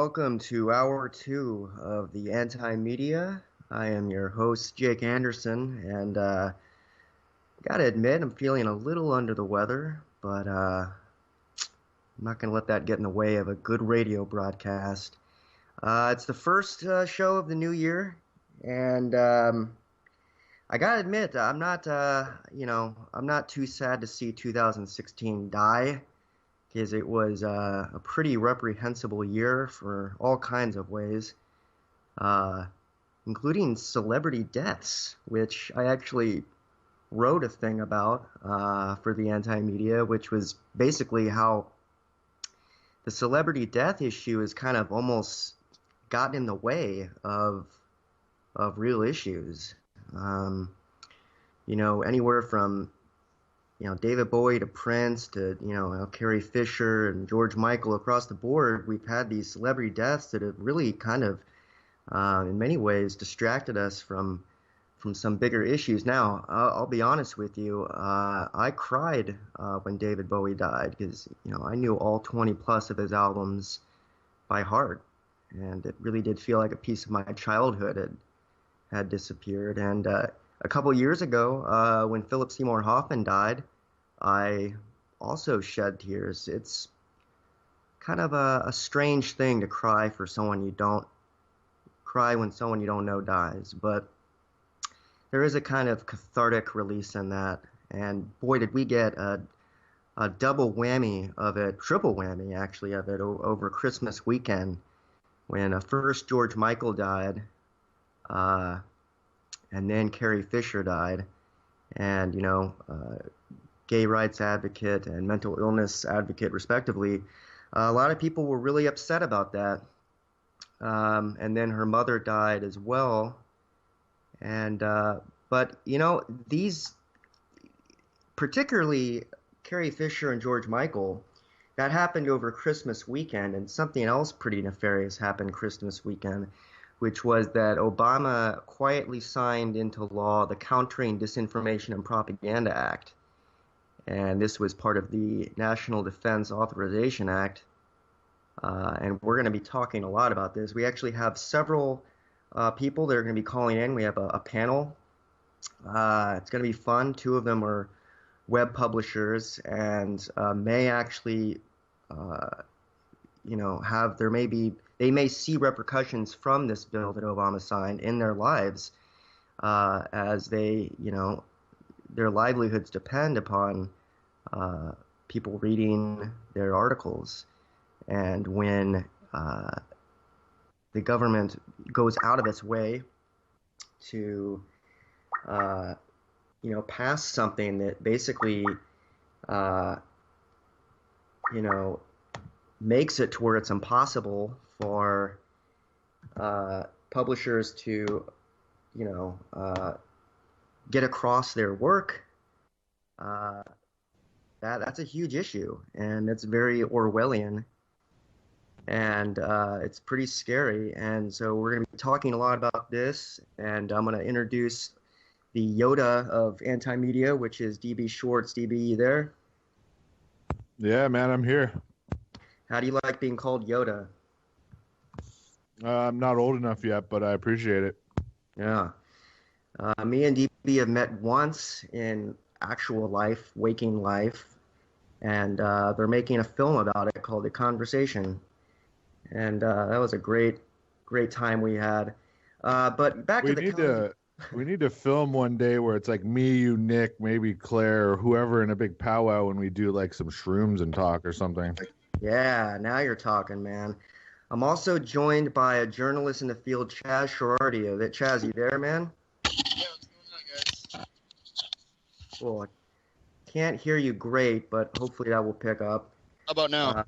welcome to hour two of the Anti-Media. I am your host, Jake Anderson, and gotta admit, I'm feeling a little under the weather, but I'm not gonna let that get in the way of a good radio broadcast. It's the first show of the new year, and I gotta admit, I'm not too sad to see 2016 die, because it was a pretty reprehensible year for all kinds of ways, uh, including celebrity deaths, which I actually wrote a thing about for the anti-media, which was basically how the celebrity death issue has kind of almost gotten in the way of real issues. Anywhere from David Bowie to Prince to, Carrie Fisher and George Michael across the board, we've had these celebrity deaths that have really kind of, in many ways, distracted us from some bigger issues. Now, I'll be honest with you, I cried when David Bowie died because, I knew all 20 plus of his albums by heart, and it really did feel like a piece of my childhood had disappeared. And a couple years ago, when Philip Seymour Hoffman died, I also shed tears. It's kind of a strange thing to cry for someone you don't cry when someone you don't know dies, but there is a kind of cathartic release in that. And boy, did we get a double whammy of it, triple whammy actually of it over Christmas weekend when first George Michael died, and then Carrie Fisher died, and gay rights advocate and mental illness advocate respectively. A lot of people were really upset about that, and then her mother died as well. And but these, particularly Carrie Fisher and George Michael, that happened over Christmas weekend, and something else pretty nefarious happened Christmas weekend, which was that Obama quietly signed into law the Countering Disinformation and Propaganda Act. And this was part of the National Defense Authorization Act. And we're going to be talking a lot about this. We actually have several people that are going to be calling in. We have a panel. It's going to be fun. Two of them are web publishers and may actually, they may see repercussions from this bill that Obama signed in their lives, as their livelihoods depend upon people reading their articles. And when the government goes out of its way to, pass something that basically, makes it to where it's impossible for publishers to, get across their work, that's a huge issue, and it's very Orwellian, and it's pretty scary. And so we're going to be talking a lot about this, and I'm going to introduce the Yoda of anti-media, which is DB Schwartz. DB, you there? Yeah, man, I'm here. How do you like being called Yoda? I'm not old enough yet, but I appreciate it. Yeah. Me and DB have met once in actual life, waking life, and they're making a film about it called The Conversation. And that was a great time we had. But back to the... We need to film one day where it's like me, you, Nick, maybe Claire, or whoever in a big powwow when we do like some shrooms and talk or something. Yeah, now you're talking, man. I'm also joined by a journalist in the field, Chaz Sherardi. Chaz, you there, man? Yeah, what's going on, guys? Cool. I can't hear you great, but hopefully that will pick up. How about now?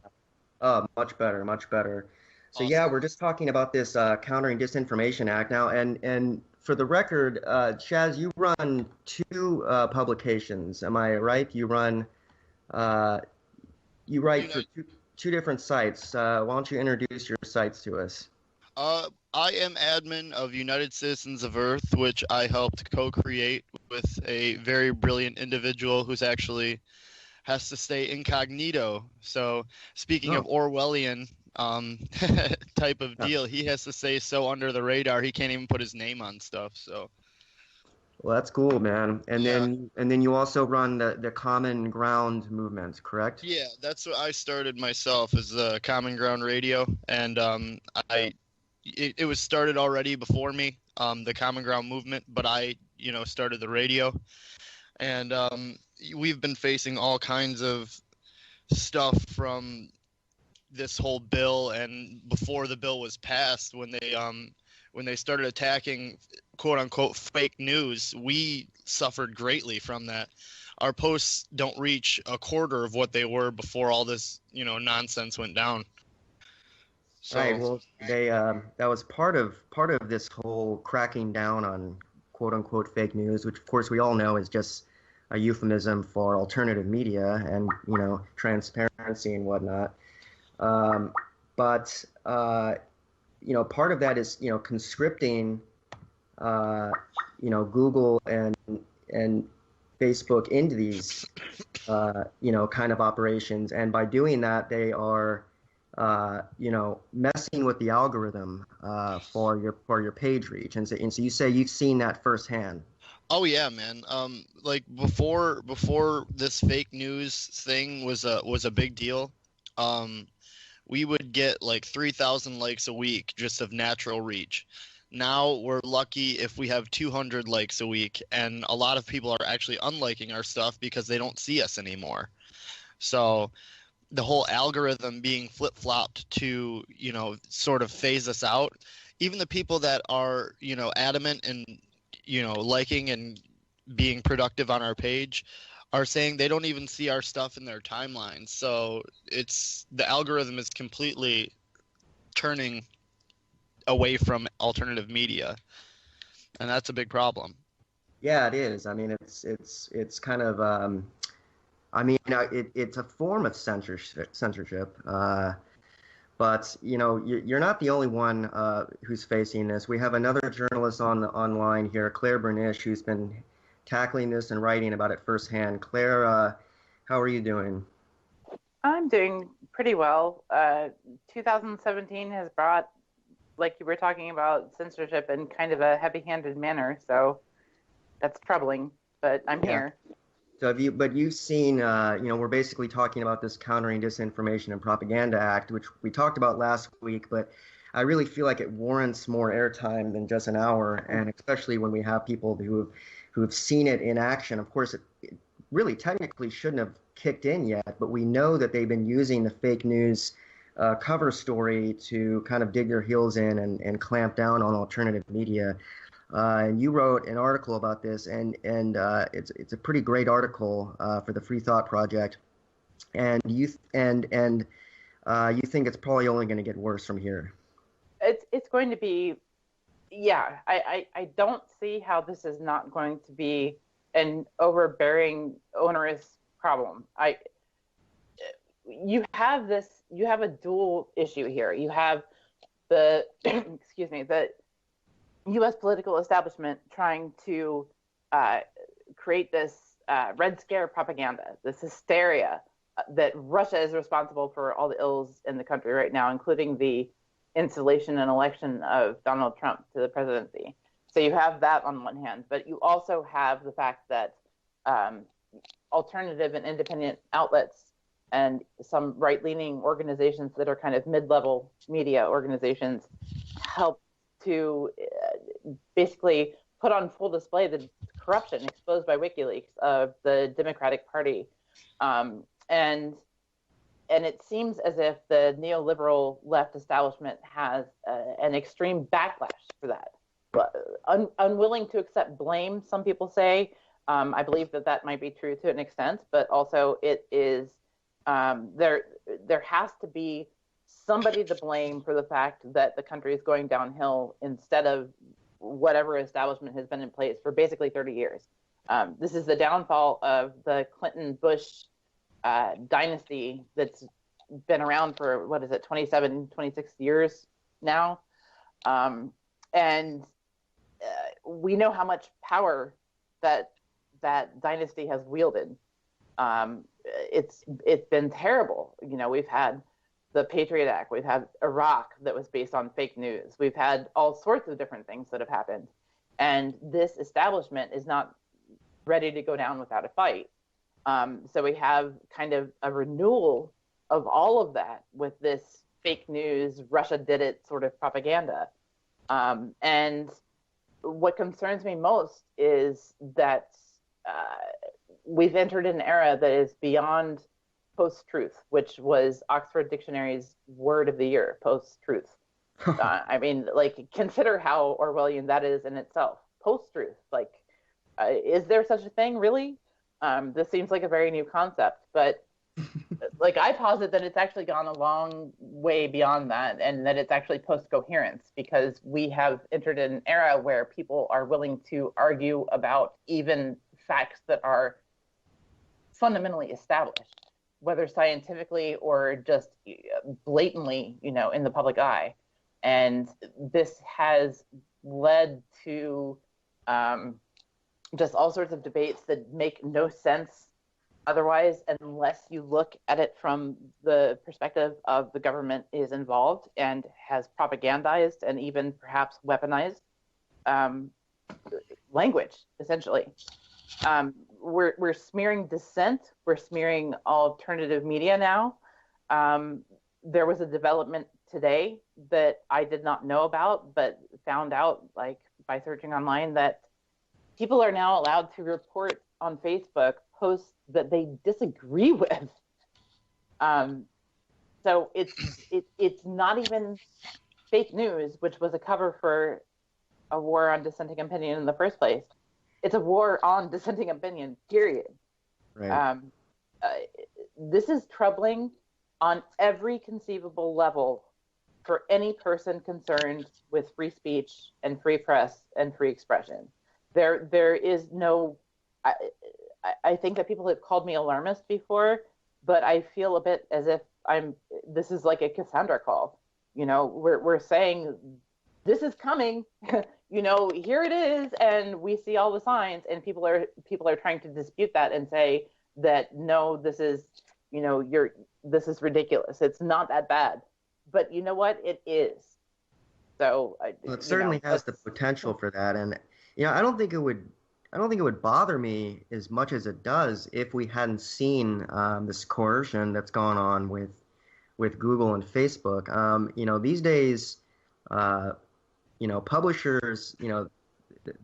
Much better, much better. So Awesome. yeah, we're just talking about this Countering Disinformation Act now, and for the record, Chaz, you run two publications. Am I right? You run, you write for two different sites. Why don't you introduce your sites to us? I am admin of United Citizens of Earth, which I helped co-create with a very brilliant individual who's actually has to stay incognito. So speaking of Orwellian, type of deal. He has to stay so under the radar. He can't even put his name on stuff. So Well, that's cool, man. And yeah, then you also run the Common Ground movement, correct? yeah, that's what I started myself, is the Common Ground Radio, and it was started already before me, the Common Ground movement, but I started the radio, and we've been facing all kinds of stuff from this whole bill, and before the bill was passed, when they started attacking quote unquote fake news, we suffered greatly from that. Our posts don't reach a quarter of what they were before all this nonsense went down. So Right. Well, they that was part of this whole cracking down on quote unquote fake news, which of course we all know is just a euphemism for alternative media and transparency and whatnot. But part of that is conscripting Google and Facebook into these kind of operations, and by doing that, they are messing with the algorithm for your page reach, and so you say you've seen that firsthand. oh yeah, man. Like before this fake news thing was a big deal. We would get like 3,000 likes a week just of natural reach. Now we're lucky if we have 200 likes a week, and a lot of people are actually unliking our stuff because they don't see us anymore. So the whole algorithm being flip-flopped to, sort of phase us out. Even the people that are, adamant and, liking and being productive on our page are saying they don't even see our stuff in their timelines. So the algorithm is completely turning away from alternative media, and that's a big problem. Yeah, it is. I mean, it's kind of it's a form of censorship. But you're not the only one who's facing this. We have another journalist online here, Claire Bernish, who's been tackling this and writing about it firsthand. Claire, how are you doing? I'm doing pretty well. 2017 has brought, like you were talking about, censorship in kind of a heavy-handed manner, so that's troubling, but I'm here. So you've seen, we're basically talking about this Countering Disinformation and Propaganda Act, which we talked about last week, but I really feel like it warrants more airtime than just an hour, and especially when we have people who have seen it in action. Of course, it really technically shouldn't have kicked in yet, but we know that they've been using the fake news cover story to kind of dig their heels in and clamp down on alternative media. And you wrote an article about this, and it's a pretty great article for the Free Thought Project. And you think it's probably only going to get worse from here. It's going to be, yeah. I don't see how this is not going to be an overbearing, onerous problem. You have a dual issue here. You have the the U.S. political establishment trying to create this Red Scare propaganda, this hysteria that Russia is responsible for all the ills in the country right now, including the installation and election of Donald Trump to the presidency. So you have that on one hand, but you also have the fact that alternative and independent outlets and some right-leaning organizations that are kind of mid-level media organizations help to basically put on full display the corruption exposed by WikiLeaks of the Democratic Party. And it seems as if the neoliberal left establishment has an extreme backlash for that. Unwilling to accept blame, some people say. I believe that might be true to an extent, but also it is there has to be somebody to blame for the fact that the country is going downhill instead of whatever establishment has been in place for basically 30 years. This is the downfall of the Clinton-Bush dynasty that's been around for, 26 years now. And we know how much power that dynasty has wielded. It's been terrible. We've had the Patriot Act. We've had Iraq that was based on fake news. We've had all sorts of different things that have happened. And this establishment is not ready to go down without a fight. So we have kind of a renewal of all of that with this fake news, Russia did it sort of propaganda. And what concerns me most is that we've entered an era that is beyond post-truth, which was Oxford Dictionary's word of the year, post-truth. I mean, like, consider how Orwellian that is in itself. Post-truth, like, is there such a thing, really? This seems like a very new concept, but like, I posit that it's actually gone a long way beyond that, and that it's actually post-coherence, because we have entered an era where people are willing to argue about even facts that are fundamentally established, whether scientifically or just blatantly, in the public eye. And this has led to just all sorts of debates that make no sense otherwise, unless you look at it from the perspective of the government is involved and has propagandized and even perhaps weaponized language, essentially. We're smearing dissent. We're smearing alternative media now. There was a development today that I did not know about, but found out like by searching online, that people are now allowed to report on Facebook posts that they disagree with. So it's not even fake news, which was a cover for a war on dissenting opinion in the first place. It's a war on dissenting opinion, period. Right. This is troubling on every conceivable level for any person concerned with free speech and free press and free expression. There is no... I think that people have called me alarmist before, but I feel a bit as if this is like a Cassandra call. We're saying this is coming, here it is, and we see all the signs, and people are trying to dispute that and say that no, this is, this is ridiculous. It's not that bad. But you know what? It is. So it certainly has the potential for that, and I don't think it would bother me as much as it does if we hadn't seen this coercion that's gone on with Google and Facebook. These days, publishers,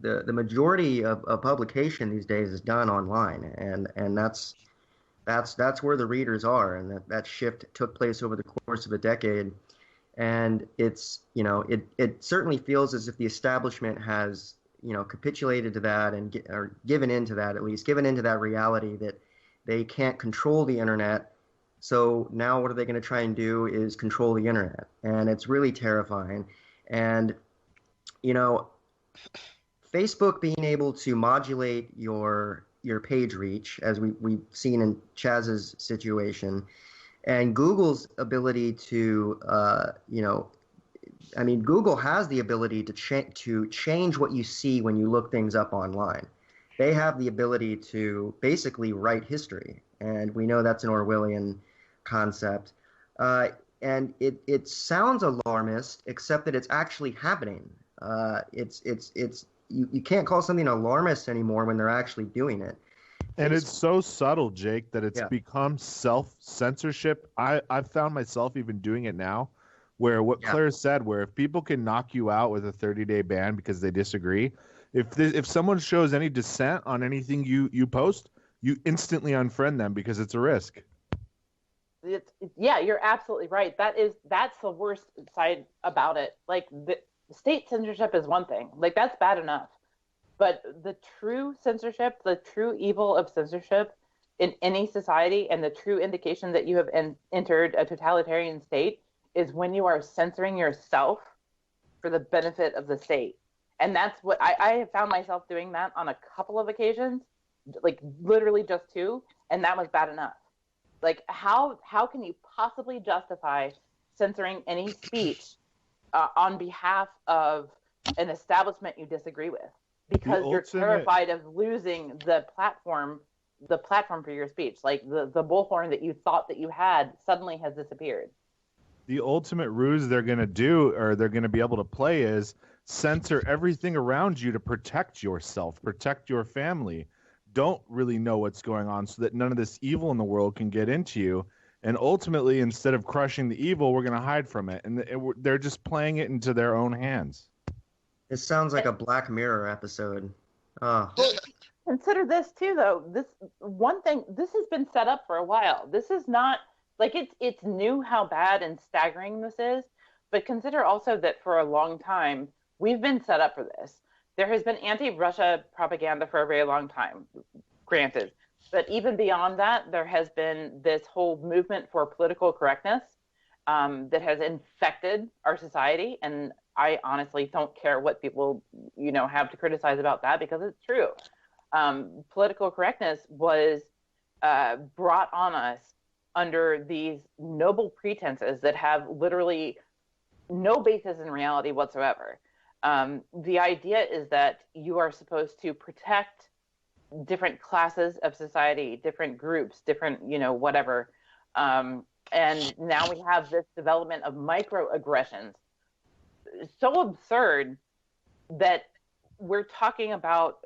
the majority of publication these days is done online, and that's where the readers are, and that shift took place over the course of a decade. And it's, it certainly feels as if the establishment has, capitulated to that or given into that reality that they can't control the internet. So now what are they going to try and do is control the internet. And it's really terrifying. And, Facebook being able to modulate your page reach, as we've seen in Chaz's situation, and Google's ability to, Google has the ability to change what you see when you look things up online. They have the ability to basically write history, and we know that's an Orwellian concept. And it sounds alarmist, except that it's actually happening. You can't call something alarmist anymore when they're actually doing it. And it's so subtle, Jake, that it's become self-censorship. I've found myself even doing it now, where what Claire said, where if people can knock you out with a 30-day ban because they disagree, if someone shows any dissent on anything you post, you instantly unfriend them because it's a risk. Yeah, you're absolutely right. That's the worst side about it. Like, the state censorship is one thing. Like, that's bad enough. But the true censorship, the true evil of censorship in any society, and the true indication that you have entered a totalitarian state, is when you are censoring yourself for the benefit of the state. And that's what I have found myself doing that on a couple of occasions, like literally just two, and that was bad enough. Like, how can you possibly justify censoring any speech on behalf of an establishment you disagree with? Because you're terrified of losing the platform for your speech. Like, the bullhorn that you thought that you had suddenly has disappeared. The ultimate ruse they're going to do, or they're going to be able to play, is censor everything around you to protect yourself, protect your family. Don't really know what's going on so that none of this evil in the world can get into you. And ultimately, instead of crushing the evil, we're going to hide from it. And they're just playing it into their own hands. It sounds like a Black Mirror episode. Oh. Consider this too, though. This one thing, this has been set up for a while. This is not like it's new how bad and staggering this is, but consider also that for a long time we've been set up for this. There has been anti-Russia propaganda for a very long time, granted, but even beyond that, there has been this whole movement for political correctness that has infected our society, and I honestly don't care what people have to criticize about that, because it's true. Political correctness was brought on us under these noble pretenses that have literally no basis in reality whatsoever. The idea is that you are supposed to protect different classes of society, different groups, different, whatever. And now we have this development of microaggressions. So absurd that we're talking about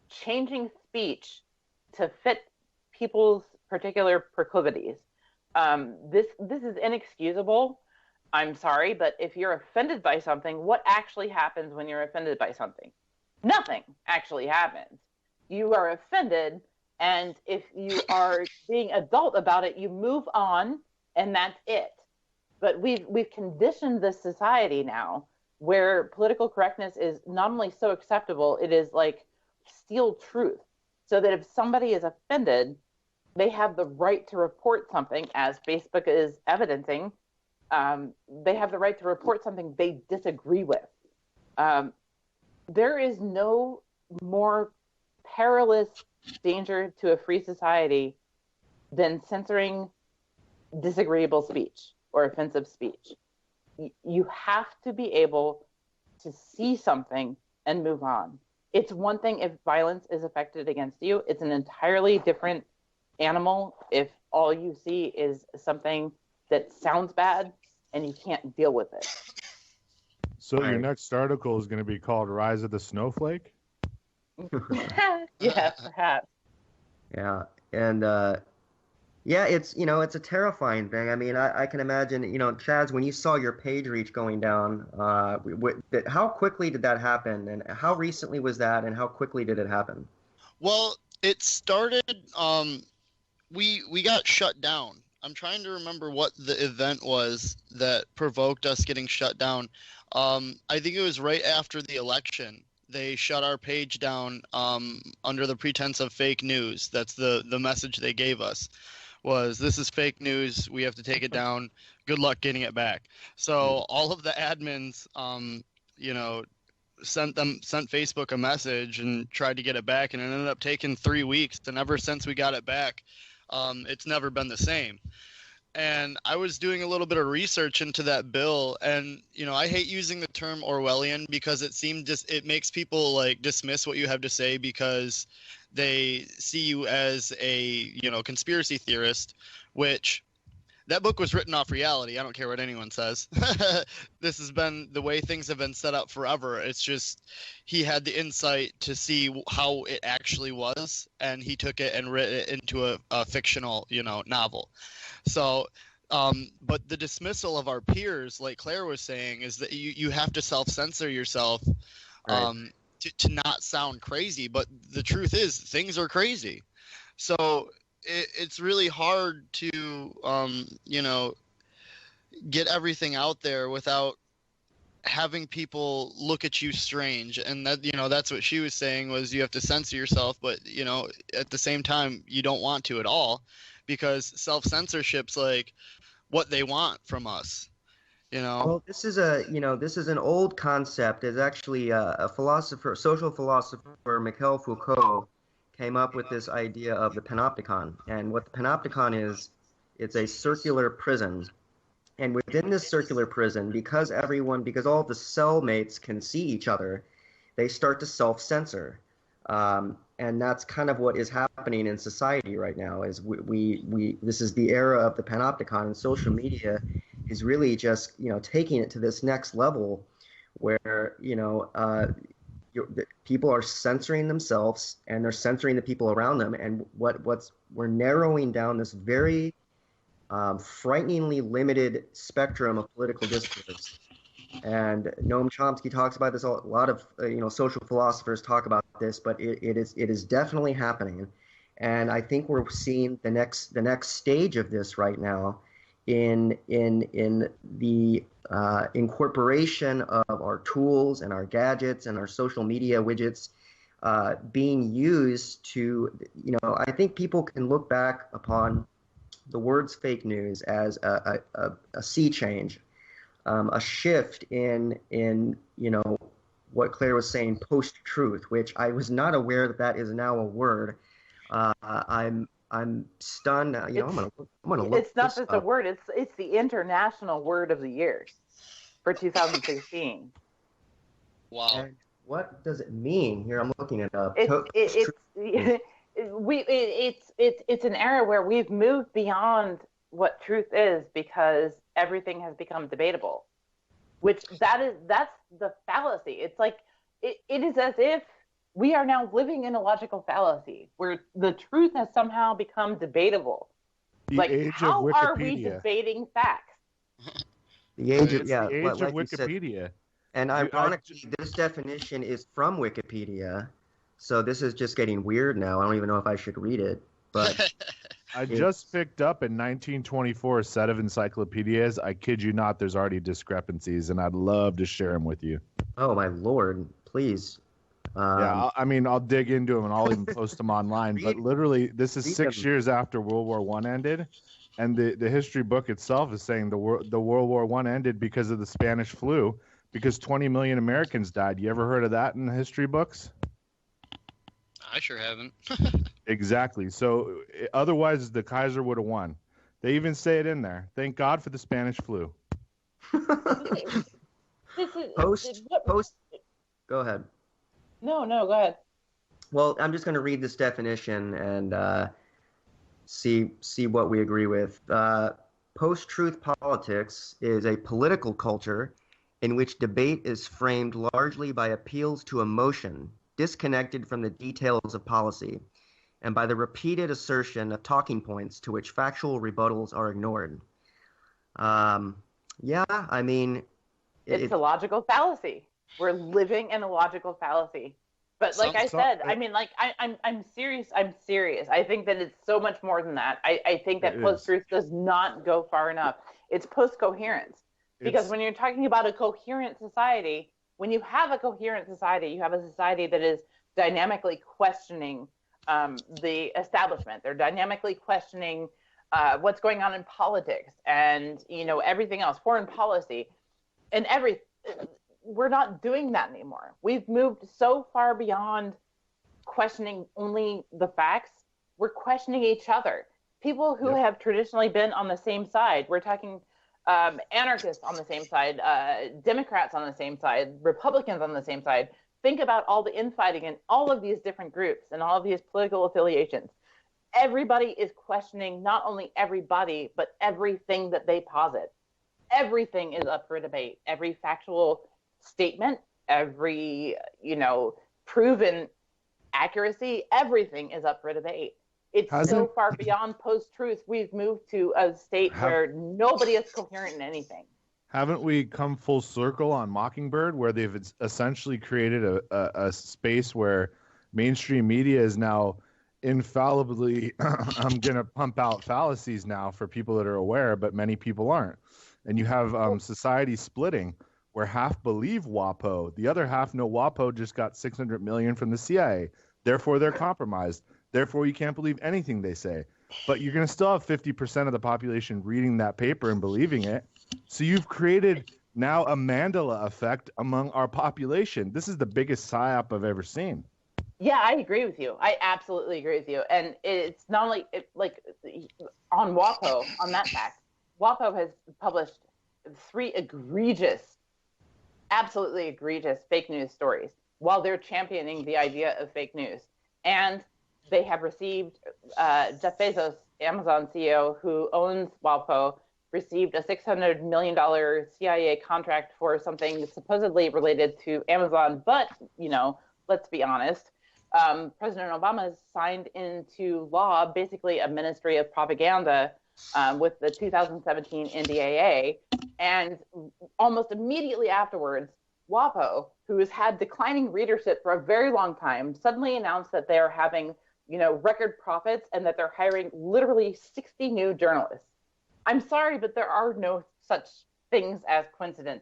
changing speech to fit people's particular proclivities. This is inexcusable. I'm sorry, but if you're offended by something, what actually happens when you're offended by something? Nothing actually happens. You are offended, and if you are being adult about it, you move on, and that's it. But we've conditioned this society now where political correctness is not only so acceptable, it is like steel truth. So that if somebody is offended, they have the right to report something, as Facebook is evidencing. They have the right to report something they disagree with. There is no more perilous danger to a free society than censoring disagreeable speech or offensive speech. You have to be able to see something and move on. It's one thing if violence is affected against you. It's an entirely different animal if all you see is something that sounds bad and you can't deal with it. So your next article is going to be called Rise of the Snowflake? Yeah, perhaps. Yeah, and it's it's a terrifying thing. I mean, I can imagine, Chaz, when you saw your page reach going down, how quickly did that happen, and how recently was that, and how quickly did it happen? Well, it started. We got shut down. I'm trying to remember what the event was that provoked us getting shut down. I think it was right after the election. They shut our page down under the pretense of fake news. That's the message they gave us, was this is fake news. We have to take it down. Good luck getting it back. So all of the admins, sent Facebook a message and tried to get it back, and it ended up taking 3 weeks. And ever since we got it back, it's never been the same. And I was doing a little bit of research into that bill, and I hate using the term Orwellian because it makes people like dismiss what you have to say because they see you as a conspiracy theorist, which that book was written off reality. I don't care what anyone says. This has been the way things have been set up forever. It's just he had the insight to see how it actually was, and he took it and wrote it into a fictional novel. So, but the dismissal of our peers, like Claire was saying, is that you have to self-censor yourself to not sound crazy. But the truth is, things are crazy. So it's really hard to, get everything out there without having people look at you strange. And that, that's what she was saying, was you have to censor yourself. But, at the same time, you don't want to at all, because self-censorship's like what they want from us, Well, this is an old concept. It's actually a social philosopher, Michel Foucault, came up with this idea of the panopticon. And what the panopticon is, it's a circular prison. And within this circular prison, because all the cellmates can see each other, they start to self-censor. And that's kind of what is happening in society right now. Is this is the era of the panopticon, and social media is really just, taking it to this next level where, people are censoring themselves and they're censoring the people around them. And we're narrowing down this very frighteningly limited spectrum of political discourse. And Noam Chomsky talks about this. A lot of social philosophers talk about this, but it is definitely happening. And I think we're seeing the next stage of this right now in the incorporation of our tools and our gadgets and our social media widgets being used to, I think people can look back upon the words fake news as a sea change, a shift in what Claire was saying, post-truth, which I was not aware that is now a word. I'm stunned. I'm gonna look. It's not just a word. It's the international word of the year for 2016. Wow. And what does it mean? Here, I'm looking it up. It's an era where we've moved beyond what truth is because everything has become debatable. That's the fallacy. It's like it is as if we are now living in a logical fallacy where the truth has somehow become debatable. How are we debating facts? The age of Wikipedia. And ironically, this definition is from Wikipedia, so this is just getting weird now. I don't even know if I should read it, but I just picked up in 1924 a set of encyclopedias. I kid you not, there's already discrepancies, and I'd love to share them with you. Oh my Lord, please. I'll dig into them and I'll even post them online. But literally, this is 6 years after World War I ended, and the history book itself is saying the World War I ended because of the Spanish flu, because 20 million Americans died. You ever heard of that in the history books? I sure haven't. Exactly. So otherwise, the Kaiser would have won. They even say it in there. Thank God for the Spanish flu. Post. Go ahead. No, go ahead. Well, I'm just going to read this definition and see what we agree with. Post-truth politics is a political culture in which debate is framed largely by appeals to emotion, disconnected from the details of policy, and by the repeated assertion of talking points to which factual rebuttals are ignored. It's a logical fallacy. We're living in a logical fallacy. But like I said, I'm serious. I'm serious. I think that it's so much more than that. I think that post-truth does not go far enough. It's post-coherence. Because when you're talking about a coherent society, when you have a coherent society, you have a society that is dynamically questioning the establishment. They're dynamically questioning what's going on in politics and everything else, foreign policy, and everything. We're not doing that anymore. We've moved so far beyond questioning only the facts. We're questioning each other. People who have traditionally been on the same side. We're talking anarchists on the same side, Democrats on the same side, Republicans on the same side. Think about all the infighting in all of these different groups and all of these political affiliations. Everybody is questioning not only everybody, but everything that they posit. Everything is up for debate. Every factual statement, every, proven accuracy, everything is up for debate. It's so far beyond post-truth. We've moved to a state where nobody is coherent in anything. Haven't we come full circle on Mockingbird, where they've essentially created a space where mainstream media is now infallibly, I'm going to pump out fallacies now for people that are aware, but many people aren't. And you have society splitting, where half believe WAPO, the other half know WAPO just got $600 million from the CIA. Therefore, they're compromised. Therefore, you can't believe anything they say. But you're going to still have 50% of the population reading that paper and believing it. So you've created now a Mandela effect among our population. This is the biggest psyop I've ever seen. Yeah, I agree with you. I absolutely agree with you. And it's not only on WAPO, on that fact, WAPO has published 3 absolutely egregious fake news stories while they're championing the idea of fake news. And they have received Jeff Bezos, Amazon CEO, who owns WAPO, received a $600 million CIA contract for something supposedly related to Amazon. But, let's be honest, President Obama signed into law basically a ministry of propaganda with the 2017 NDAA. And almost immediately afterwards, WAPO, who has had declining readership for a very long time, suddenly announced that they are having, record profits and that they're hiring literally 60 new journalists. I'm sorry, but there are no such things as coincidences.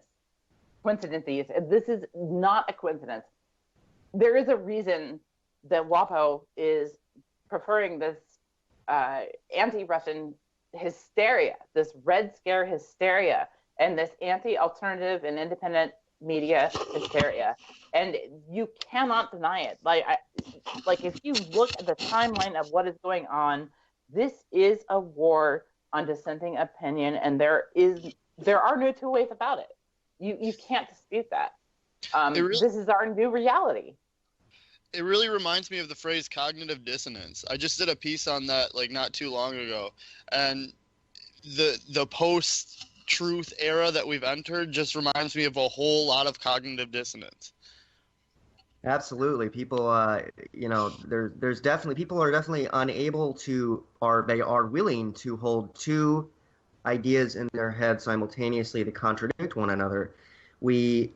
This is not a coincidence. There is a reason that WAPO is preferring this anti-Russian hysteria, this Red Scare hysteria, and this anti-alternative and independent media hysteria. And you cannot deny it. Like if you look at the timeline of what is going on, this is a war on dissenting opinion, and there are no two ways about it. You can't dispute that. This is our new reality. It really reminds me of the phrase cognitive dissonance. I just did a piece on that not too long ago, and the post-truth era that we've entered just reminds me of a whole lot of cognitive dissonance. Absolutely. People, there's definitely, people are definitely unable to, they are willing to hold two ideas in their head simultaneously to contradict one another. We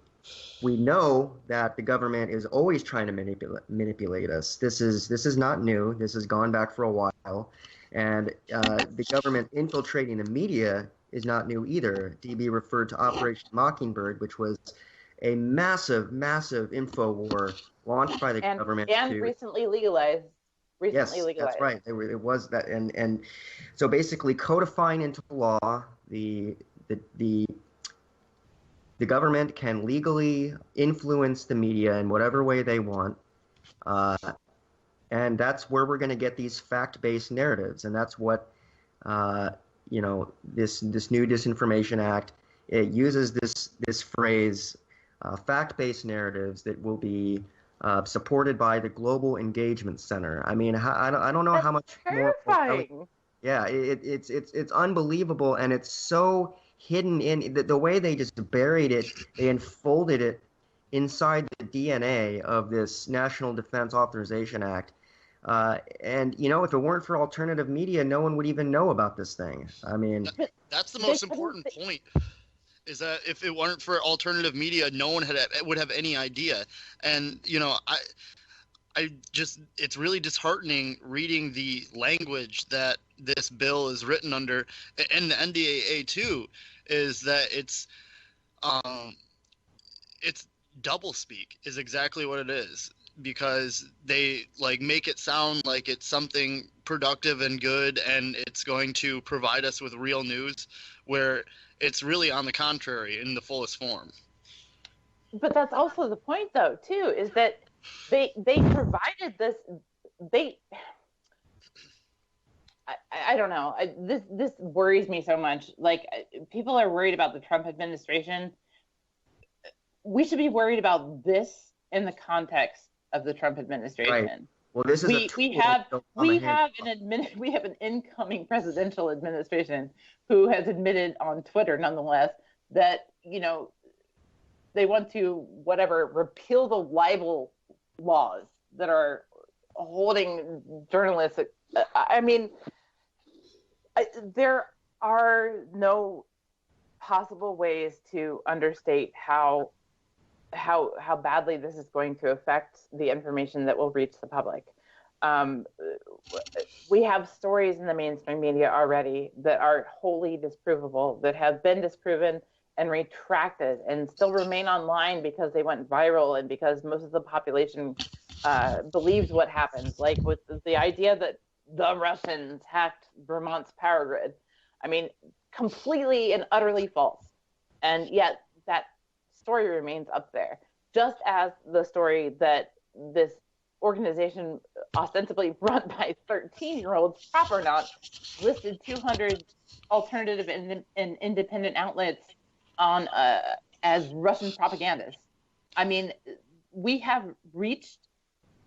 know that the government is always trying to manipulate us. This is not new. This has gone back for a while. And the government infiltrating the media is not new either. DB referred to Operation Mockingbird, which was a massive, massive info war launched by the government and recently legalized. Yes, that's right. It was that, and so basically codifying into law the government can legally influence the media in whatever way they want, and that's where we're going to get these fact-based narratives, and that's what this new Disinformation Act, it uses this phrase. Fact-based narratives that will be supported by the Global Engagement Center. I mean, I don't know how much terrifying. More. Yeah, it's unbelievable, and it's so hidden in the way they just buried it. They enfolded it inside the DNA of this National Defense Authorization Act. And if it weren't for alternative media, no one would even know about this thing. I memean, that's the most important point. Is that if it weren't for alternative media, no one would have any idea. And it's really disheartening reading the language that this bill is written under, and the NDAA too, is that it's doublespeak is exactly what it is, because they make it sound like it's something productive and good and it's going to provide us with real news, where it's really on the contrary in the fullest form. But that's also the point, though, too, is that they provided this. I don't know. This worries me so much. People are worried about the Trump administration. We should be worried about this in the context of the Trump administration. Right. Well, this is we have an incoming presidential administration who has admitted on Twitter, nonetheless, that they want to repeal the libel laws that are holding journalists. I mean, there are no possible ways to understate how badly this is going to affect the information that will reach the public. We have stories in the mainstream media already that are wholly disprovable, that have been disproven and retracted and still remain online because they went viral and because most of the population believes what happened. Like with the idea that the Russians hacked Vermont's power grid. I mean, completely and utterly false. And yet that story remains up there, just as the story that this organization ostensibly run by 13-year-olds, proper not, listed 200 alternative and independent outlets on as Russian propagandists. I mean, we have reached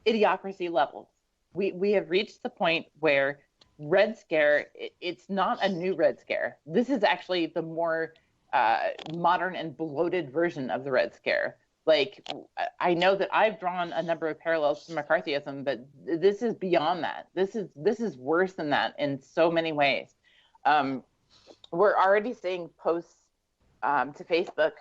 idiocracy levels. We have reached the point where Red Scare, it's not a new Red Scare. This is actually the more modern and bloated version of the Red Scare. Like, I know that I've drawn a number of parallels to McCarthyism, but this is beyond that. This is worse than that in so many ways. We're already seeing posts to Facebook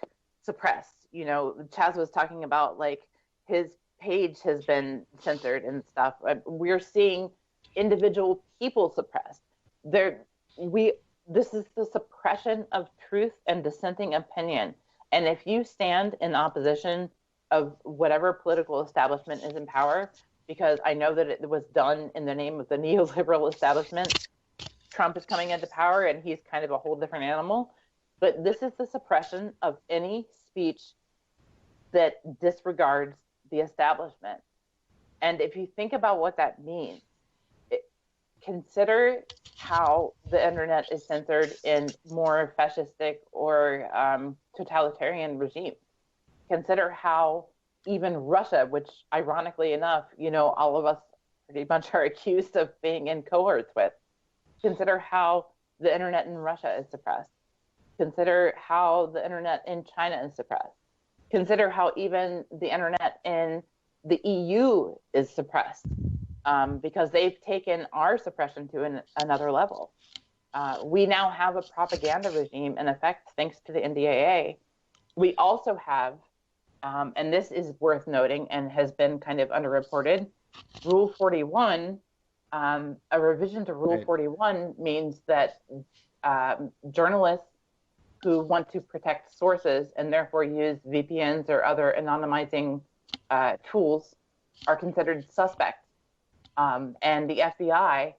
suppressed. You know, Chaz was talking about like his page has been censored and stuff. We're seeing individual people suppressed. This is the suppression of truth and dissenting opinion. And if you stand in opposition of whatever political establishment is in power, because I know that it was done in the name of the neoliberal establishment, Trump is coming into power and he's kind of a whole different animal. But this is the suppression of any speech that disregards the establishment. And if you think about what that means, consider how the internet is censored in more fascistic or totalitarian regimes. Consider how even Russia, which ironically enough, you know, all of us pretty much are accused of being in cohorts with. Consider how the internet in Russia is suppressed. Consider how the internet in China is suppressed. Consider how even the internet in the EU is suppressed. Because they've taken our suppression to another level. We now have a propaganda regime in effect thanks to the NDAA. We also have, and this is worth noting and has been kind of underreported, Rule 41. A revision to Rule 41 means that journalists who want to protect sources and therefore use VPNs or other anonymizing tools are considered suspect. And the FBI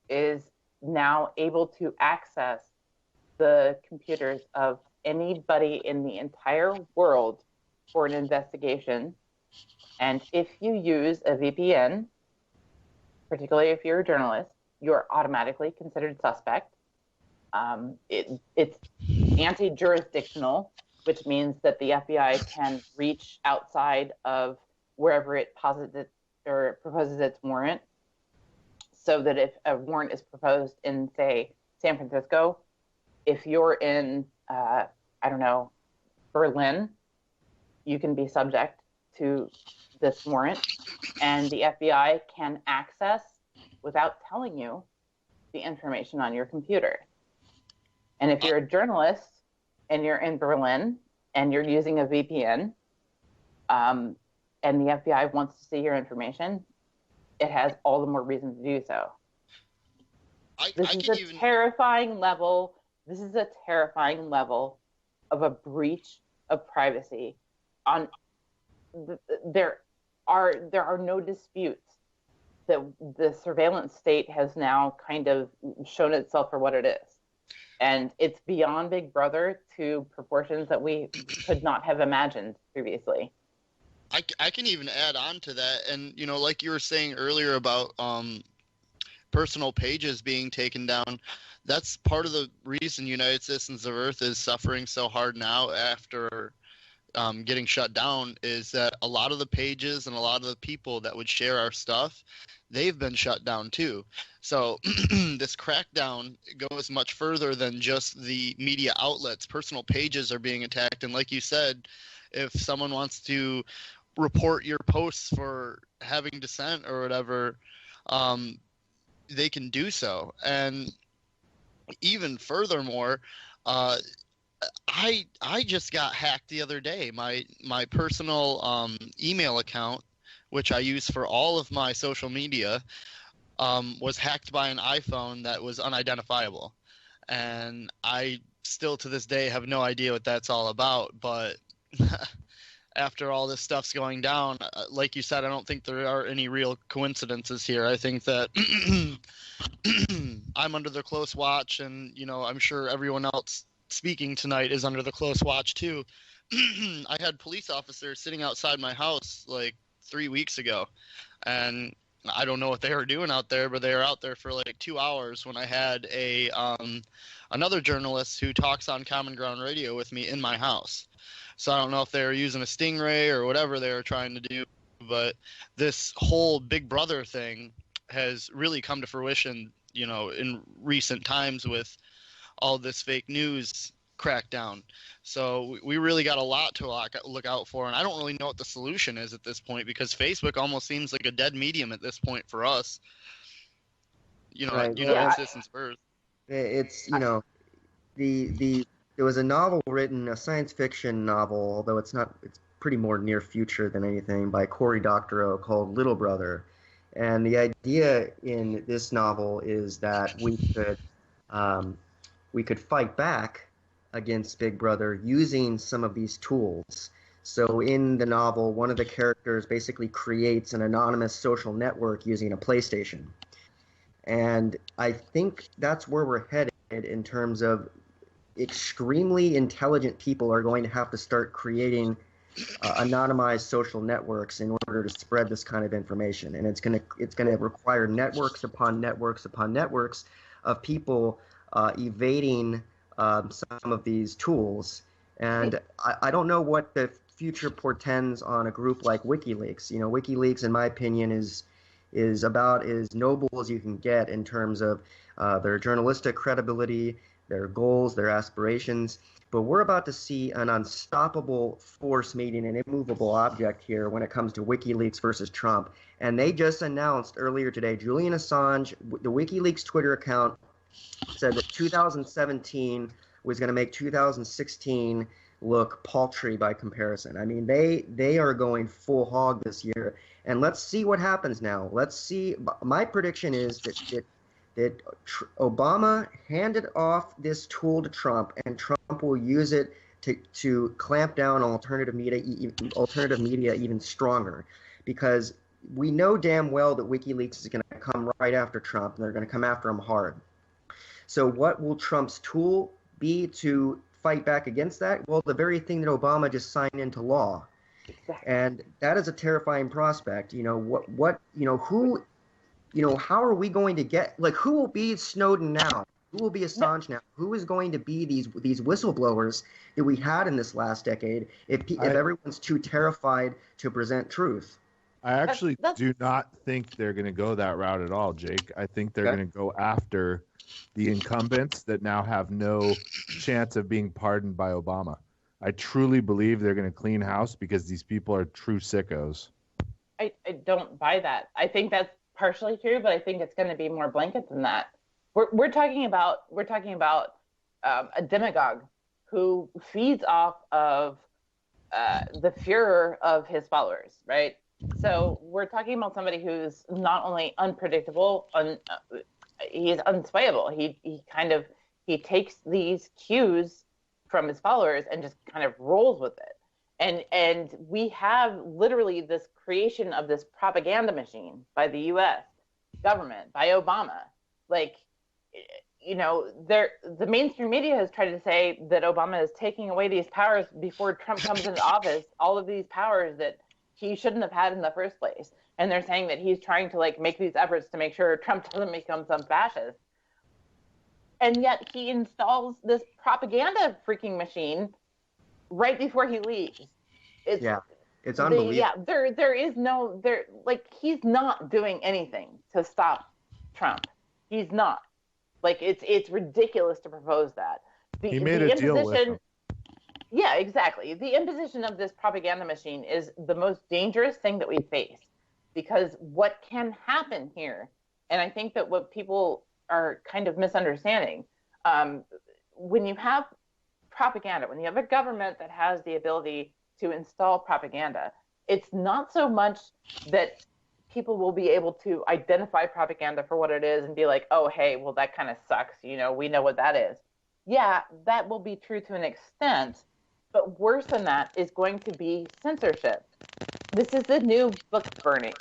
is now able to access the computers of anybody in the entire world for an investigation. And if you use a VPN, particularly if you're a journalist, you're automatically considered suspect. It's anti-jurisdictional, which means that the FBI can reach outside of wherever it posits it or proposes its warrant, so that if a warrant is proposed in, say, San Francisco, if you're in, Berlin, you can be subject to this warrant, and the FBI can access, without telling you, the information on your computer. And if you're a journalist and you're in Berlin and you're using a VPN, and the FBI wants to see your information, it has all the more reason to do so. This is a terrifying level of a breach of privacy. There are no disputes that the surveillance state has now kind of shown itself for what it is. And it's beyond Big Brother to proportions that we could not have imagined previously. I can even add on to that. And, you know, like you were saying earlier about personal pages being taken down, that's part of the reason United Citizens of Earth is suffering so hard now after getting shut down, is that a lot of the pages and a lot of the people that would share our stuff, they've been shut down too. So this crackdown goes much further than just the media outlets. Personal pages are being attacked. And like you said, if someone wants to report your posts for having dissent or whatever, they can do so. And even furthermore, I just got hacked the other day. My personal email account, which I use for all of my social media, was hacked by an iPhone that was unidentifiable. And I still to this day have no idea what that's all about. But after all this stuff's going down, like you said, I don't think there are any real coincidences here. I think that I'm under the close watch, and, you know, I'm sure everyone else speaking tonight is under the close watch too. I had police officers sitting outside my house like 3 weeks ago, and I don't know what they were doing out there, but they were out there for like 2 hours when I had another journalist who talks on Common Ground Radio with me in my house. So I don't know if they were using a stingray or whatever they were trying to do, but this whole Big Brother thing has really come to fruition in recent times with all this fake news crackdown. So we really got a lot to look out for, and I don't really know what the solution is at this point, because Facebook almost seems like a dead medium at this point for us. Right. United Citizens First. It's there was a novel written, a science fiction novel, although it's pretty more near future than anything, by Cory Doctorow, called Little Brother. And the idea in this novel is that we could fight back against Big Brother using some of these tools. So in the novel, one of the characters basically creates an anonymous social network using a PlayStation. And I think that's where we're headed in terms of extremely intelligent people are going to have to start creating anonymized social networks in order to spread this kind of information. And it's going to require networks upon networks upon networks of people evading some of these tools. And I don't know what the future portends on a group like WikiLeaks. WikiLeaks, in my opinion, is about as noble as you can get in terms of their journalistic credibility, their goals, their aspirations. But we're about to see an unstoppable force meeting an immovable object here when it comes to WikiLeaks versus Trump. And they just announced earlier today, Julian Assange, the WikiLeaks Twitter account, said that 2017 was going to make 2016 look paltry by comparison. I mean, they are going full hog this year. And let's see what happens now. Let's see. My prediction is that Obama handed off this tool to Trump, and Trump will use it to clamp down on alternative media even stronger, because we know damn well that WikiLeaks is going to come right after Trump, and they're going to come after him hard. So what will Trump's tool be to fight back against that? Well, the very thing that Obama just signed into law. Exactly. And that is a terrifying prospect. How are we going to get, who will be Snowden now? Who will be Assange now? Who is going to be these whistleblowers that we had in this last decade if everyone's too terrified to present truth? I actually do not think they're going to go that route at all, Jake. I think they're going to go after the incumbents that now have no chance of being pardoned by Obama. I truly believe they're going to clean house because these people are true sickos. I don't buy that. I think that's partially true, but I think it's going to be more blanket than that. We're talking about a demagogue who feeds off of the furor of his followers, right? So we're talking about somebody who's not only unpredictable, he's unswayable. He takes these cues from his followers and just kind of rolls with it. And we have literally this creation of this propaganda machine by the U.S. government, by Obama. The mainstream media has tried to say that Obama is taking away these powers before Trump comes into office, all of these powers that he shouldn't have had in the first place. And they're saying that he's trying to make these efforts to make sure Trump doesn't become some fascist. And yet he installs this propaganda freaking machine right before he leaves. It's unbelievable. He's not doing anything to stop Trump. He's not. It's ridiculous to propose that. He made a deal with him. Yeah, exactly. The imposition of this propaganda machine is the most dangerous thing that we face, because what can happen here, and I think that what people are kind of misunderstanding, when you have propaganda, when you have a government that has the ability to install propaganda, it's not so much that people will be able to identify propaganda for what it is and be like, oh, hey, well, that kind of sucks. We know what that is. Yeah, that will be true to an extent. But worse than that is going to be censorship. This is the new book burning.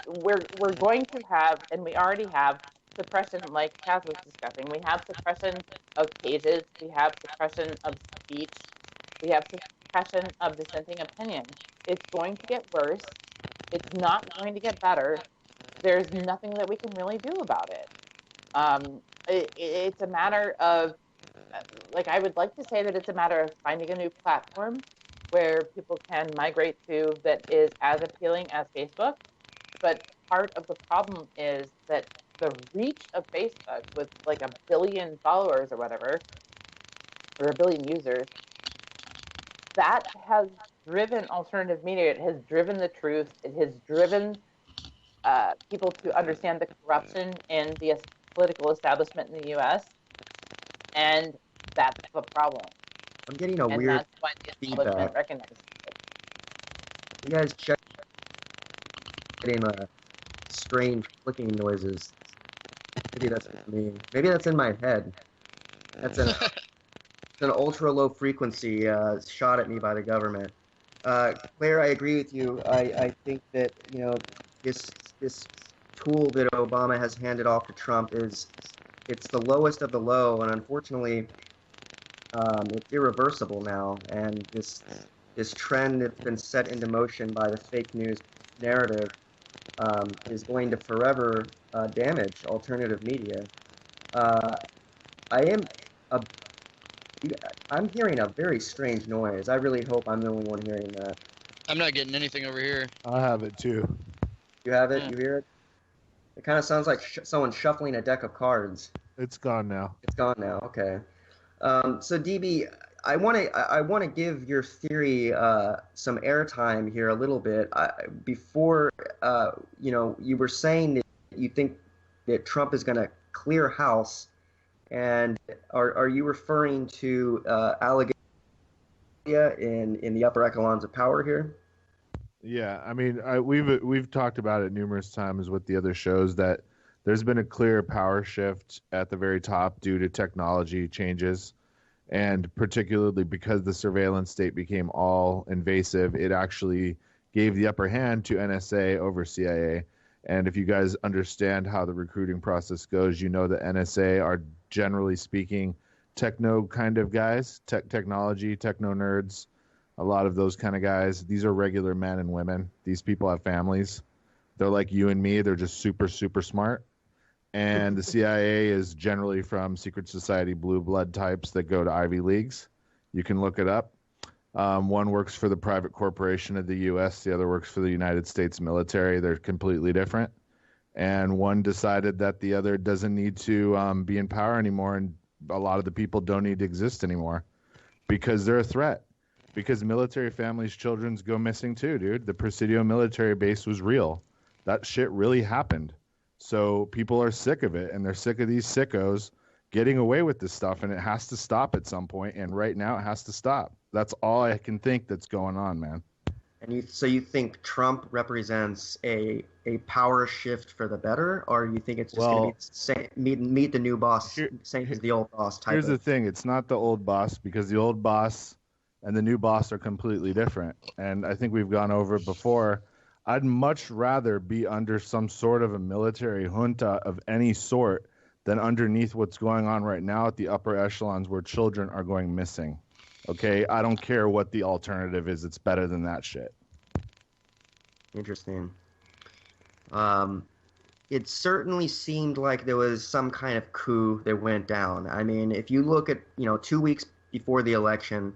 We're going to have, and we already have, suppression, like Kaz was discussing. We have suppression of pages. We have suppression of speech. We have suppression of dissenting opinion. It's going to get worse. It's not going to get better. There's nothing that we can really do about it. It's a matter of, I would like to say that it's a matter of finding a new platform where people can migrate to that is as appealing as Facebook. But part of the problem is that the reach of Facebook with like 1 billion followers or whatever, or 1 billion users, that has driven alternative media. It has driven the truth. It has driven people to understand the corruption in the political establishment in the U.S., and that's the problem. I'm getting a and weird that's why the establishment feedback. recognizes it. You guys check getting strange clicking noises. Maybe that's me. Maybe that's in my head. That's an ultra low frequency shot at me by the government. Claire, I agree with you. I think that this tool that Obama has handed off to Trump it's the lowest of the low, and unfortunately, it's irreversible now. And this trend that's been set into motion by the fake news narrative is going to forever damage alternative media. I'm hearing a very strange noise. I really hope I'm the only one hearing that. I'm not getting anything over here. I have it too. You have it? Yeah. You hear it? It kind of sounds like someone shuffling a deck of cards. It's gone now. It's gone now. Okay. So DB, I want to give your theory some airtime here a little bit. Before you were saying that you think that Trump is going to clear house, and are you referring to allegations in the upper echelons of power here? Yeah, I mean, we've talked about it numerous times with the other shows that there's been a clear power shift at the very top due to technology changes, and particularly because the surveillance state became all invasive, it actually gave the upper hand to NSA over CIA. And if you guys understand how the recruiting process goes, you know that NSA are, generally speaking, techno kind of guys, technology, techno nerds, a lot of those kind of guys. These are regular men and women. These people have families. They're like you and me. They're just super, super smart. And the CIA is generally from secret society blue blood types that go to Ivy Leagues. You can look it up. One works for the private corporation of the U.S. The other works for the United States military. They're completely different. And one decided that the other doesn't need to be in power anymore, and a lot of the people don't need to exist anymore because they're a threat. Because military families' children go missing too, dude. The Presidio military base was real. That shit really happened. So people are sick of it, and they're sick of these sickos getting away with this stuff, and it has to stop at some point, and right now it has to stop. That's all I can think that's going on, man. And so you think Trump represents a power shift for the better, or you think it's just going to be meet the new boss, same as the old boss type? Here's the thing. It's not the old boss, because the old boss and the new boss are completely different. And I think we've gone over it before. I'd much rather be under some sort of a military junta of any sort than underneath what's going on right now at the upper echelons where children are going missing. Okay? I don't care what the alternative is. It's better than that shit. Interesting. It certainly seemed like there was some kind of coup that went down. I mean, if you look at, 2 weeks before the election,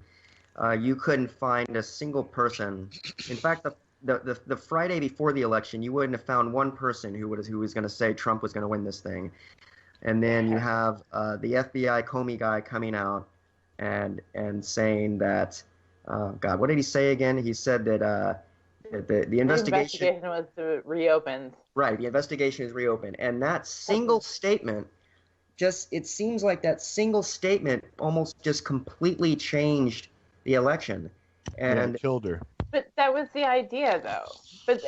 you couldn't find a single person. In fact, the Friday before the election, you wouldn't have found one person who was going to say Trump was going to win this thing. And then you have the FBI Comey guy coming out and saying that, God, what did he say again? He said that the investigation was reopened. Right, the investigation is reopened, and that single statement it seems like that single statement almost just completely changed the election, and killed her. But that was the idea, though. But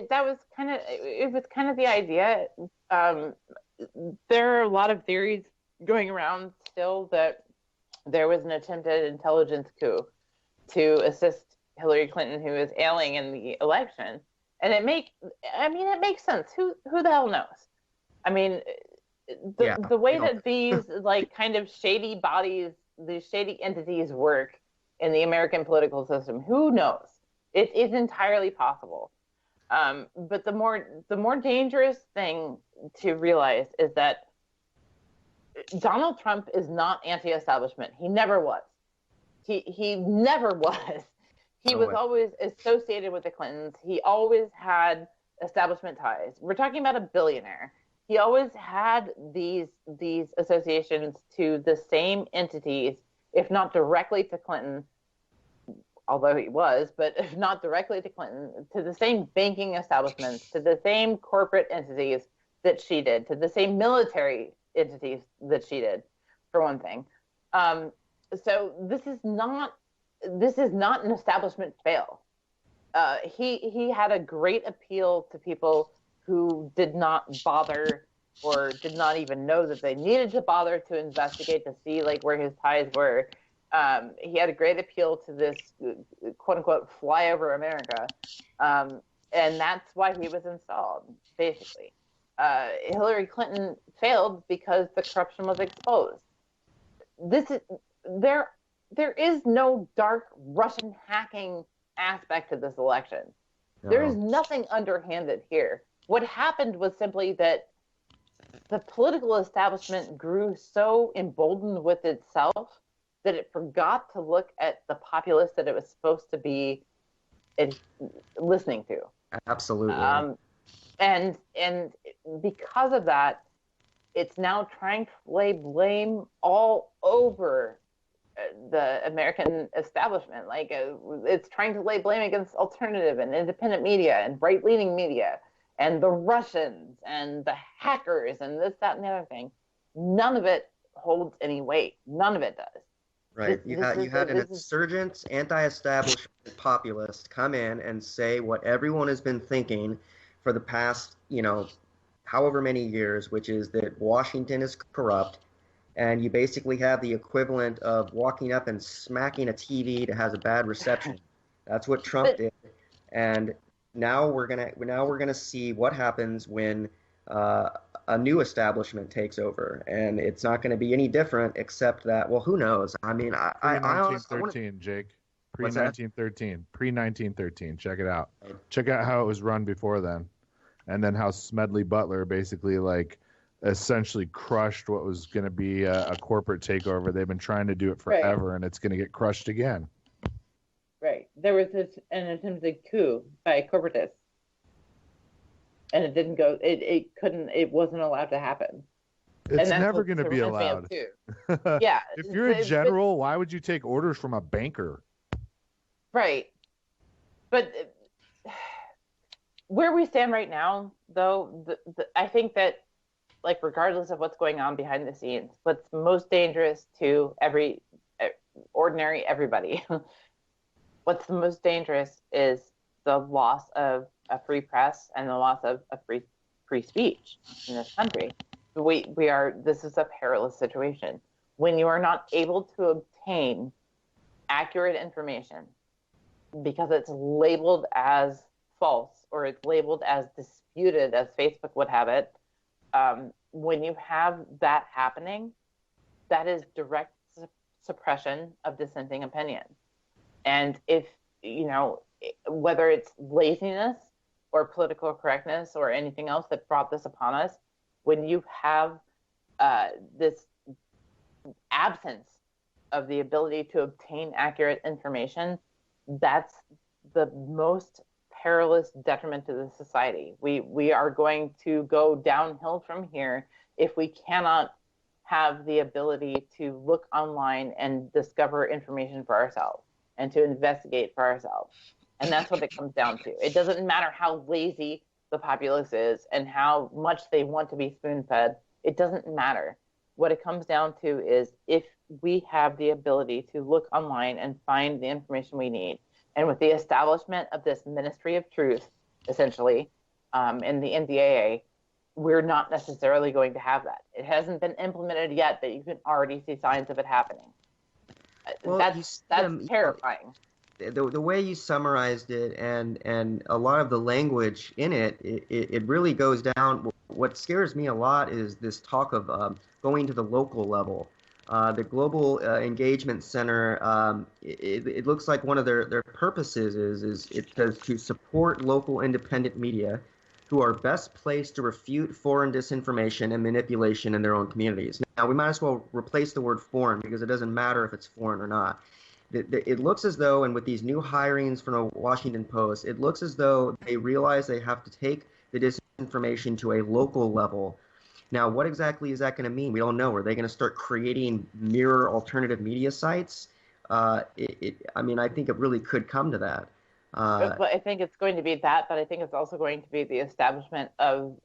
that was kind of the idea. There are a lot of theories going around still that there was an attempted intelligence coup to assist Hillary Clinton, who is ailing in the election. And it makes sense. Who the hell knows? I mean, the way that these kind of shady bodies, these shady entities work in the American political system, who knows? It is entirely possible. But the more dangerous thing to realize is that Donald Trump is not anti-establishment. He never was. He never was. He was always associated with the Clintons. He always had establishment ties. We're talking about a billionaire. he always had these associations to the same entities, if not directly to Clinton, although he was, but if not directly to Clinton, to the same banking establishments, to the same corporate entities that she did, to the same military entities that she did, for one thing. So this is not an establishment fail. He had a great appeal to people who did not bother or did not even know that they needed to bother to investigate to see like where his ties were. He had a great appeal to this quote unquote flyover America. And that's why he was installed, basically. Hillary Clinton failed because the corruption was exposed. There is no dark Russian hacking aspect to this election. No. There is nothing underhanded here. What happened was simply that the political establishment grew so emboldened with itself that it forgot to look at the populace that it was supposed to be listening to. Absolutely. And because of that, it's now trying to lay blame all over the American establishment. Like it's trying to lay blame against alternative and independent media and right-leaning media and the Russians and the hackers and this, that, and the other thing. None of it holds any weight. None of it does. Right. You had an insurgent, anti-establishment populist come in and say what everyone has been thinking for the past, however many years, which is that Washington is corrupt, and you basically have the equivalent of walking up and smacking a TV that has a bad reception. That's what Trump did, and now we're gonna see what happens when a new establishment takes over, and it's not going to be any different, except that, well, who knows? I mean, pre-1913, Jake. Pre-1913. Pre-1913. Check it out. Check out how it was run before then, and then how Smedley Butler basically essentially crushed what was going to be a corporate takeover. They've been trying to do it forever, and it's going to get crushed again. Right. There was an attempted coup by corporatists. And it didn't go. It couldn't. It wasn't allowed to happen. It's never going to be allowed. Yeah. If you're a general, why would you take orders from a banker? Right. But where we stand right now, though, I think that, regardless of what's going on behind the scenes, what's most dangerous to ordinary everybody, what's the most dangerous is the loss of a free press and the loss of a free speech in this country. This is a perilous situation. When you are not able to obtain accurate information because it's labeled as false or it's labeled as disputed, as Facebook would have it, when you have that happening, that is direct suppression of dissenting opinion. And if, whether it's laziness or political correctness or anything else that brought this upon us, when you have this absence of the ability to obtain accurate information, that's the most perilous detriment to the society. We are going to go downhill from here if we cannot have the ability to look online and discover information for ourselves and to investigate for ourselves. And that's what it comes down to. It doesn't matter how lazy the populace is and how much they want to be spoon-fed. It doesn't matter. What it comes down to is if we have the ability to look online and find the information we need. And with the establishment of this Ministry of Truth, essentially, in the NDAA, we're not necessarily going to have that. It hasn't been implemented yet, but you can already see signs of it happening. Well, that's terrifying. The way you summarized it and a lot of the language in it really goes down. What scares me a lot is this talk of going to the local level. The Global Engagement Center, it looks like one of their purposes is it says to support local independent media who are best placed to refute foreign disinformation and manipulation in their own communities. Now, we might as well replace the word foreign because it doesn't matter if it's foreign or not. It looks as though, and with these new hirings from the Washington Post, it looks as though they realize they have to take the disinformation to a local level. Now, what exactly is that going to mean? We don't know. Are they going to start creating mirror alternative media sites? I mean, I think it really could come to that. But I think it's going to be that, but I think it's also going to be the establishment of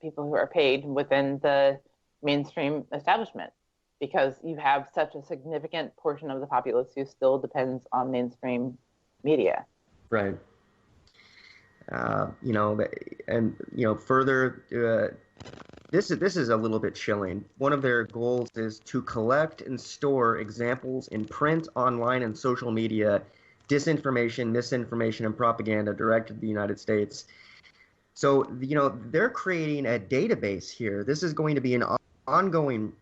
people who are paid within the mainstream establishment, because you have such a significant portion of the populace who still depends on mainstream media. Right. Further, this is a little bit chilling. One of their goals is to collect and store examples in print, online, and social media, disinformation, misinformation, and propaganda directed to the United States. So, they're creating a database here. This is going to be an ongoing,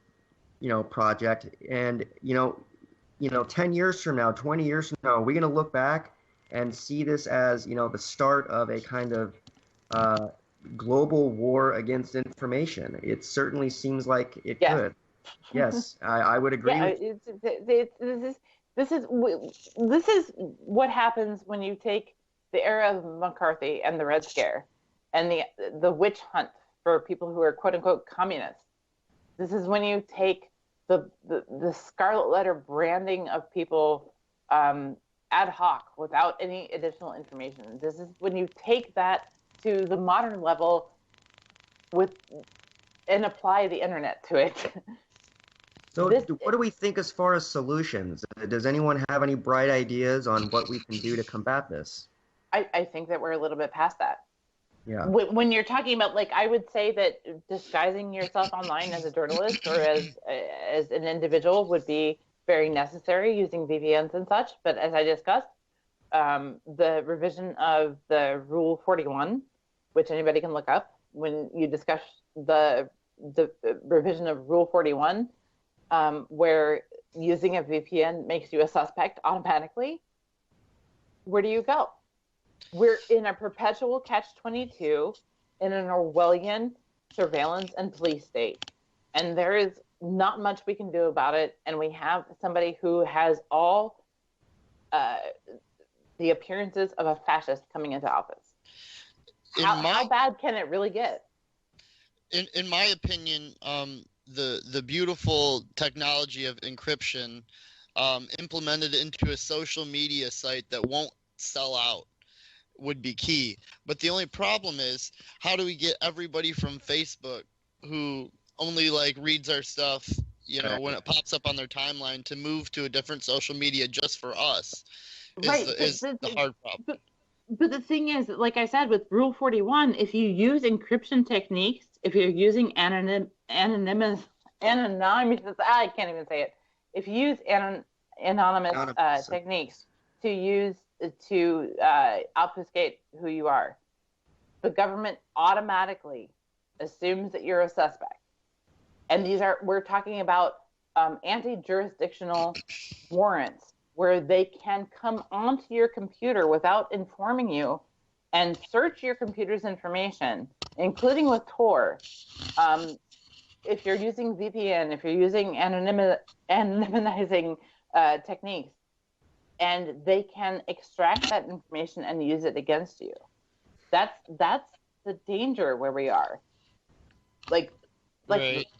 project. And, 10 years from now, 20 years from now, we're going to look back and see this as, the start of a kind of global war against information. It certainly seems like it could. Yes, I would agree. Yeah, this is what happens when you take the era of McCarthy and the Red Scare and the witch hunt for people who are quote unquote communists. This is when you take the scarlet letter branding of people ad hoc without any additional information. This is when you take that to the modern level and apply the internet to it. So what do we think as far as solutions? Does anyone have any bright ideas on what we can do to combat this? I think that we're a little bit past that. Yeah. When you're talking about, I would say that disguising yourself online as a journalist or as an individual would be very necessary using VPNs and such. But as I discussed, the revision of the Rule 41, which anybody can look up, when you discuss the revision of Rule 41, where using a VPN makes you a suspect automatically, where do you go? We're in a perpetual catch-22 in an Orwellian surveillance and police state. And there is not much we can do about it. And we have somebody who has all the appearances of a fascist coming into office. How bad can it really get? In my opinion, the beautiful technology of encryption implemented into a social media site that won't sell out would be key. But the only problem is, how do we get everybody from Facebook who only reads our stuff, when it pops up on their timeline, to move to a different social media just for us? Is the hard problem. But the thing is, like I said, with Rule 41, if you use encryption techniques, if you're using anonymous, I can't even say it. If you use anonymous techniques to obfuscate who you are, the government automatically assumes that you're a suspect. And we're talking about anti-jurisdictional warrants, where they can come onto your computer without informing you and search your computer's information, including with Tor. If you're using VPN, if you're using anonymizing techniques, and they can extract that information and use it against you. That's the danger where we are. Right.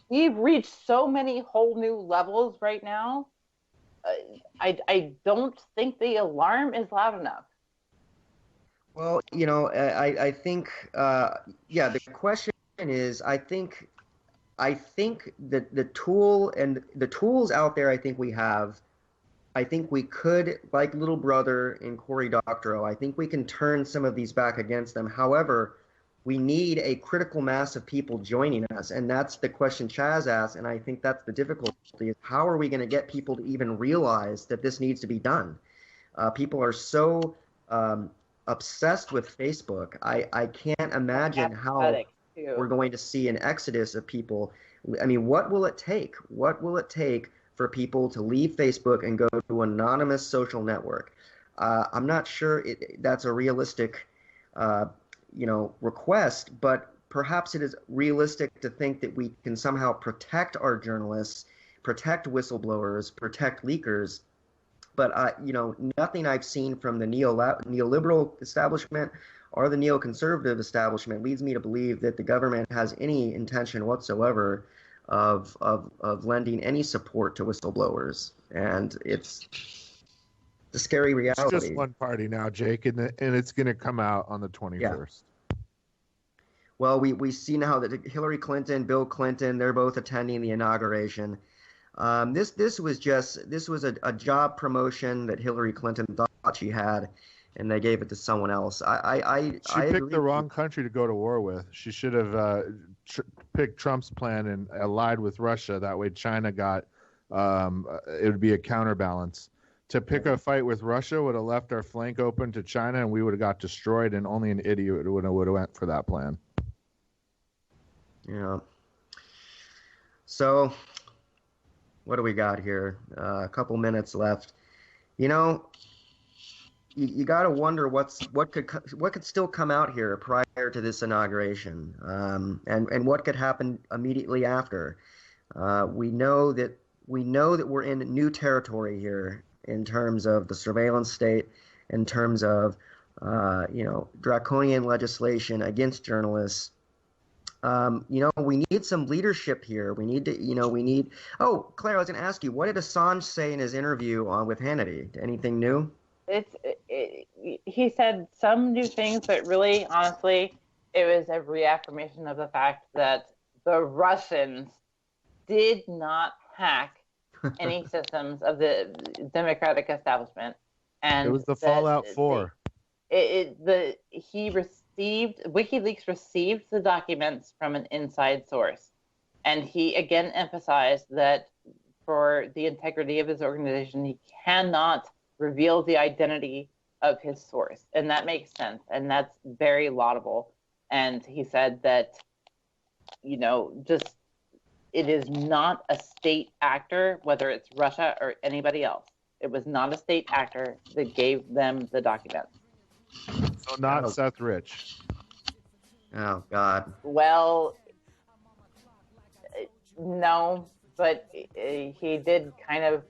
We've reached so many whole new levels right now. I don't think the alarm is loud enough. Well, I think, the question is, I think that the tools out there, I think we could, like Little Brother and Cory Doctorow, I think we can turn some of these back against them. However, we need a critical mass of people joining us, and that's the question Chaz asked, and I think that's the difficulty, is how are we going to get people to even realize that this needs to be done? People are so obsessed with Facebook. I can't imagine how we're going to see an exodus of people. I mean, what will it take? What will it take for people to leave Facebook and go to an anonymous social network? I'm not sure that's a realistic request, but perhaps it is realistic to think that we can somehow protect our journalists, protect whistleblowers, protect leakers. But nothing I've seen from the neoliberal establishment or the neoconservative establishment leads me to believe that the government has any intention whatsoever of lending any support to whistleblowers, and it's a scary reality. It's just one party now, Jake, and it's going to come out on the 21st. Yeah. Well, we see now that Hillary Clinton, Bill Clinton, they're both attending the inauguration. This was a job promotion that Hillary Clinton thought she had, and they gave it to someone else. She picked the wrong country to go to war with. She should have picked Trump's plan and allied with Russia. That way, China got it would be a counterbalance. To pick a fight with Russia would have left our flank open to China, and we would have got destroyed. And only an idiot would have went for that plan. Yeah. So, what do we got here? A couple minutes left. You got to wonder what could still come out here prior to this inauguration, and what could happen immediately after. We know that we're in new territory here in terms of the surveillance state, in terms of draconian legislation against journalists. We need some leadership here. We need. Oh, Claire, I was going to ask you, what did Assange say in his interview with Hannity? Anything new? He said some new things, but really, honestly, it was a reaffirmation of the fact that the Russians did not hack any systems of the democratic establishment, and it was the Fallout 4. WikiLeaks received the documents from an inside source, and he again emphasized that for the integrity of his organization, he cannot reveal the identity of his source, and that makes sense, and that's very laudable. And he said that, it is not a state actor, whether it's Russia or anybody else. It was not a state actor that gave them the documents. So not Seth Rich. Oh, God. Well, no, but he did kind of,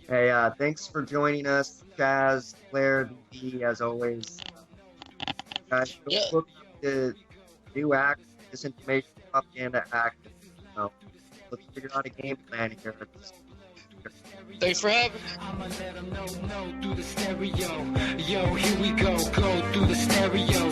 Hey, thanks for joining us, Chaz, Claire, V, as always. Guys, look to new act, disinformation, propaganda act. Let's figure out a game plan here. Thanks for having me. I'ma let them know through the stereo. Yo, here we go through the stereo.